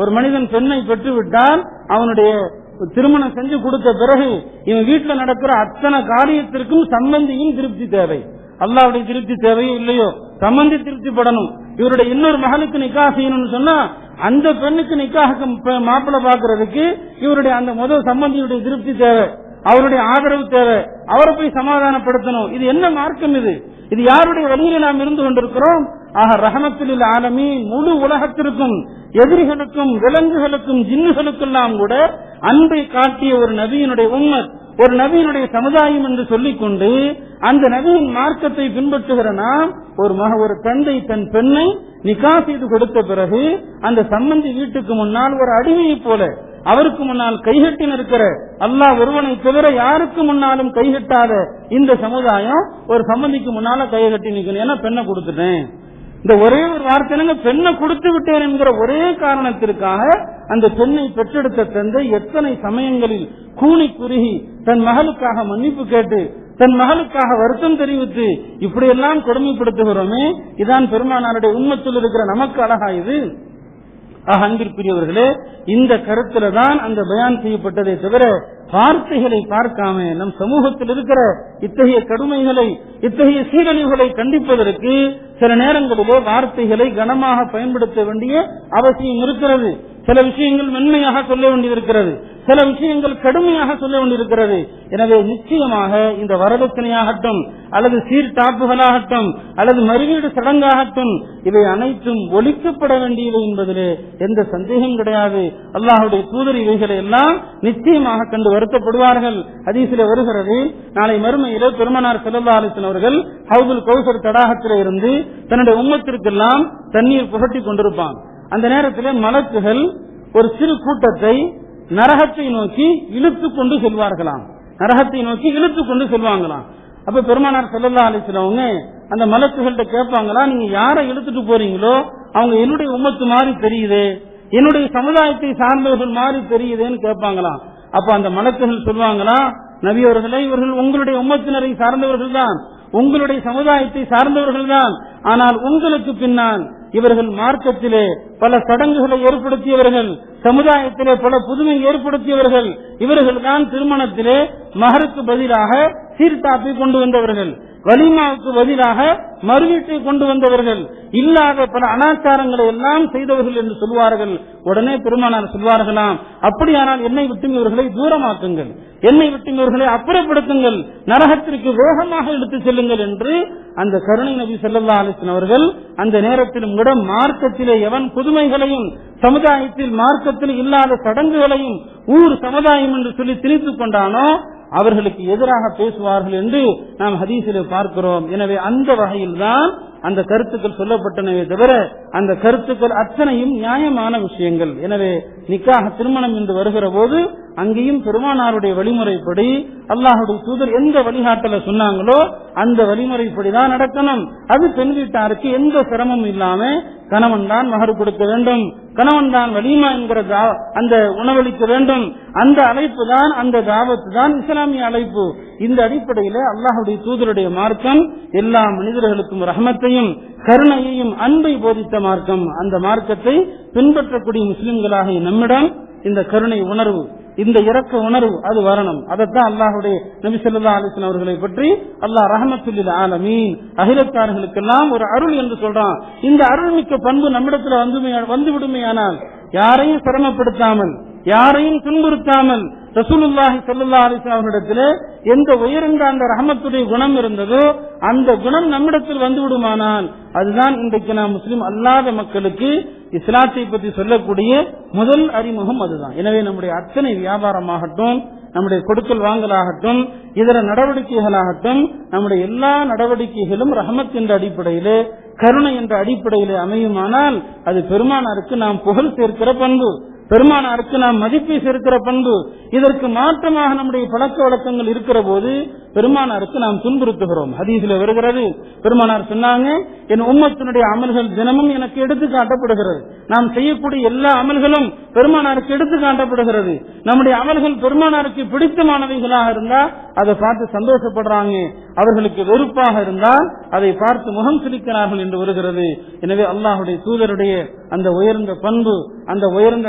ஒரு மனிதன் பெண்ணை பெற்றுவிட்டால் அவனுடைய திருமணம் செஞ்சு கொடுத்த பிறகு இவன் வீட்டுல நடக்கிற அத்தனை காரியத்திற்கும் சம்பந்தியும் திருப்தி தேவை. அல்லாஹ்வுடைய திருப்தி தேவையோ இல்லையோ சம்பந்தி திருப்திப்படணும். இவருடைய இன்னொரு மகளுக்கு நிக்காஹ் செய்யணும்னு சொன்னா அந்த பெண்ணுக்கு நிக்காஹுக்கு மாப்பிள்ளை பாக்குறதுக்கு இவருடைய அந்த முதல் சம்பந்தியுடைய திருப்தி தேவை, அவருடைய ஆதரவு தேவை, அவரை போய் சமாதானப்படுத்தணும். இது என்ன மார்க்கம்? இது யாருடைய வழியில நாம் இருந்து கொண்டிருக்கிறோம்? ஆக ரஹமத்துல் ஆலமீன் முழு உலகத்திற்கும், எதிரிகளுக்கும், விலங்குகளுக்கும், ஜின்னுகளுக்கெல்லாம் கூட அன்பை காட்டிய ஒரு நபியினுடைய உம்மத், ஒரு நபியினுடைய சமுதாயம் என்று சொல்லிக் கொண்டு அந்த நபியின் மார்க்கத்தை பின்பற்றுகிற நாம் ஒரு தந்தை தன் பெண்ணை நிக்காஹ் செய்து கொடுத்த பிறகு அந்த சம்பந்தி வீட்டுக்கு முன்னால் ஒரு அடிமையை போல அவருக்கு முன்னால் கைகட்டி நிற்கிற, அல்லாஹ் ஒருவனை தவிர யாருக்கு முன்னாலும் கைகட்டாத இந்த சமுதாயம் ஒரு சம்பந்திக்கு முன்னால கைகட்டி நிற்கணும். ஏன்னா பெண்ணை கொடுத்துட்டேன், இந்த ஒரே ஒரு வார்த்தை பெண்ணை கொடுத்து விட்டேன் என்கிற ஒரே காரணத்திற்காக அந்த பெண்ணை பெற்றெடுத்த தந்தை எத்தனை சமயங்களில் கூனி குறுகி தன் மகளுக்காக மன்னிப்பு கேட்டு தன் மகளுக்காக வருத்தம் தெரிவித்து இப்படியெல்லாம் கொடுமைப்படுத்துகிறோமே. இதான் பெருமானாருடைய உம்மத்தில் இருக்கிற நமக்கு அழகா இது. அன்பிற்குரியவர்களே, இந்த கருத்துல தான் அந்த பயான் செய்யப்பட்டதை தவிர வார்த்தைகளை பார்க்காம நம் சமூகத்தில் இருக்கிற இத்தகைய கடுமைகளை, இத்தகைய சீரழிவுகளை கண்டிப்பதற்கு சில நேரங்களிலே வார்த்தைகளை கனமாக பயன்படுத்த வேண்டிய அவசியம் இருக்கிறது. சில விஷயங்கள் மென்மையாக சொல்ல வேண்டியிருக்கிறது, சில விஷயங்கள் கடுமையாக சொல்ல வேண்டியிருக்கிறது. எனவே நிச்சயமாக இந்த வரதட்சணையாகட்டும் அல்லது சீர்டாப்புகளாகட்டும் அல்லது மறுவீடு சடங்காகட்டும் இவை அனைத்தும் ஒழிக்கப்பட வேண்டியவை என்பதிலே எந்த சந்தேகம் கிடையாது. அல்லாஹ்வுடைய தூதர் இவைகளை எல்லாம் நிச்சயமாக கண்டு வருத்தப்படுவார்கள். ஹதீஸிலே வருகிறது, நாளை மறுமையிலே பெருமானார் ஸல்லல்லாஹு அலைஹி வஸல்லம் அவர்கள் ஹவுதுல் கௌசர் தடாகத்திலே இருந்து தன்னுடைய உம்மத்திற்கெல்லாம் தண்ணீர் புகட்டி கொண்டிருப்பான். அந்த நேரத்தில் மலக்குகள் ஒரு சிறு கூட்டத்தை நரகத்தை நோக்கி இழுத்துக் கொண்டு செல்வார்களாம், நரகத்தை நோக்கி இழுத்துக் கொண்டு செல்வாங்களாம். அப்ப பெருமானார் ஸல்லல்லாஹு அலைஹி வஸல்லம் அவங்க அந்த மலக்குகள்கிட்ட கேட்பாங்களா, நீங்க யாரை இழுத்துட்டு போறீங்களோ அவங்க என்னுடைய உம்மத்து மாதிரி தெரியுது, என்னுடைய சமுதாயத்தை சார்ந்தவர்கள் மாதிரி தெரியுதுன்னு கேட்பாங்களாம். அப்ப அந்த மலக்குகள் சொல்லுவாங்களா, நபி அவர்களே, இவர்கள் உங்களுடைய உம்மத்தினரை சார்ந்தவர்கள் தான், உங்களுடைய சமுதாயத்தை சார்ந்தவர்கள் தான். ஆனால் உங்களுக்கு பின்னால் இவர்கள் மார்க்கத்திலே பல சடங்குகளை ஏற்படுத்தியவர்கள், சமுதாயத்திலே பல புதுமை ஏற்படுத்தியவர்கள், இவர்கள் தான் திருமணத்திலே மஹருக்கு பதிலாக சீர்தாப்பை கொண்டு வந்தவர்கள், வலிமாவுக்கு பதிலாக மறுவீட்டை கொண்டு வந்தவர்கள், இல்லாத பல அனாச்சாரங்களை எல்லாம் செய்தவர்கள் என்று சொல்வார்கள். உடனே பெருமானார் சொல்வார்களாம், அப்படியானால் என்னை விட்டு இவர்களை தூரமாக்குங்கள், என்னை விட்டு இவர்களை அப்புறப்படுத்துங்கள், நரகத்திற்கு வேகமாக எடுத்து செல்லுங்கள் என்று அந்த கருணை நபி ஸல்லல்லாஹு அலைஹி வஸல்லம் அவர்கள் அந்த நேரத்திலும் கூட மார்க்கத்திலே எவன் புதுமைகளையும் சமுதாயத்தில் மார்க்கத்தில் இல்லாத சடங்குகளையும் ஊர் சமுதாயம் என்று சொல்லி திணித்துக் கொண்டானோ அவர்களுக்கு எதிராக பேசுவார்கள் என்று நாம் ஹதீஸிலே பார்க்கிறோம். எனவே அந்த வகையில் தான் அந்த கருத்துக்கள் சொல்லப்பட்டனவே தவிர அந்த கருத்துக்கள் அத்தனையும் நியாயமான விஷயங்கள். எனவே நிக்காஹ் திருமணம் என்று வருகிற போது அங்கேயும் பெருமானாருடைய வழிமுறைப்படி அல்லாஹ்வுடைய தூதர் எந்த வழிகாட்டல சொன்னாங்களோ அந்த வழிமுறைப்படிதான் நடக்கணும். அது பெண் வீட்டாருக்கு எந்த சிரமமும் இல்லாம கணவன் தான் மஹர் கொடுக்க வேண்டும், கணவன் தான் வலிமா என்கிற அந்த உணவளிக்க வேண்டும். அந்த அழைப்பு தான், அந்த தாவத்து தான் இஸ்லாமிய அழைப்பு. இந்த அடிப்படையில் அல்லாஹ்வுடைய தூதருடைய மார்க்கம் எல்லா மனிதர்களுக்கும் ரஹமத்தையும் கருணையையும் அன்பை போதித்த மார்க்கம். அந்த மார்க்கத்தை பின்பற்றக்கூடிய முஸ்லிம்களாக நம்மிடம் இந்த கருணை உணர்வு, இந்த இரக்க உணர்வு அது வரணும். அதைத்தான் அல்லாஹ்வுடைய நபி ஸல்லல்லாஹு அலைஹி வஸல்லம் அவர்களை பற்றி அல்லாஹ் ரஹமத்துல் ஆலமீன் அகிலத்தார்களுக்கெல்லாம் ஒரு அருள் என்று சொல்றான். இந்த அருள்மிக்க பண்பு நம்மிடத்தில் வந்து விடுமையானால் யாரையும் சிரமப்படுத்தாமல், யாரையும் துன்புறுத்தாமல் ரசூலுல்லாஹி ஸல்லல்லாஹு அலைஹி வஸல்லம் அவர்களிடத்திலே எந்த உயர்ந்த அந்த ரஹமத்துடைய குணம் இருந்ததோ அந்த குணம் நம்மிடத்தில் வந்து விடுமானால் அதுதான் இன்றைக்கு நாம் முஸ்லிம் அல்லாத மக்களுக்கு இஸ்லாத்தை பற்றி சொல்லக்கூடிய முதல் அறிமுகம் அதுதான். எனவே நம்முடைய அத்தனை வியாபாரமாகட்டும், நம்முடைய கொடுக்கல் வாங்கலாகட்டும், இதர நடவடிக்கைகளாகட்டும், நம்முடைய எல்லா நடவடிக்கைகளும் ரஹமத் என்ற அடிப்படையிலே, கருணை என்ற அடிப்படையிலே அமையுமானால் அது பெருமானாருக்கு நாம் புகழ் சேர்க்கிற பண்பு, பெருமானாருக்கு நாம் மதிப்பை சேர்க்கிற பண்பு. இதற்கு மாற்றமாக நம்முடைய பழக்க வழக்கங்கள் இருக்கிற போது பெருமானாருக்கு நாம் துன்புறுத்துகிறோம். ஹதீஸில் வருகிறது, பெருமானார் சொன்னாங்க, என் உம்மத்தினுடைய அமல்கள் தினமும் எனக்கு எடுத்து காட்டப்படுகிறது. நாம் செய்யக்கூடிய எல்லா அமல்களும் பெருமானாருக்கு எடுத்து காட்டப்படுகிறது. நம்முடைய அமல்கள் பெருமானாருக்கு பிடித்தமானவைகளாக இருந்தால் அதை பார்த்து சந்தோஷப்படுறாங்க, அவர்களுக்கு வெறுப்பாக இருந்தால் அதை பார்த்து முகம் சுளிக்கிறார்கள் என்று வருகிறது. எனவே அல்லாஹ்வுடைய தூதருடைய அந்த உயர்ந்த பண்பு, அந்த உயர்ந்த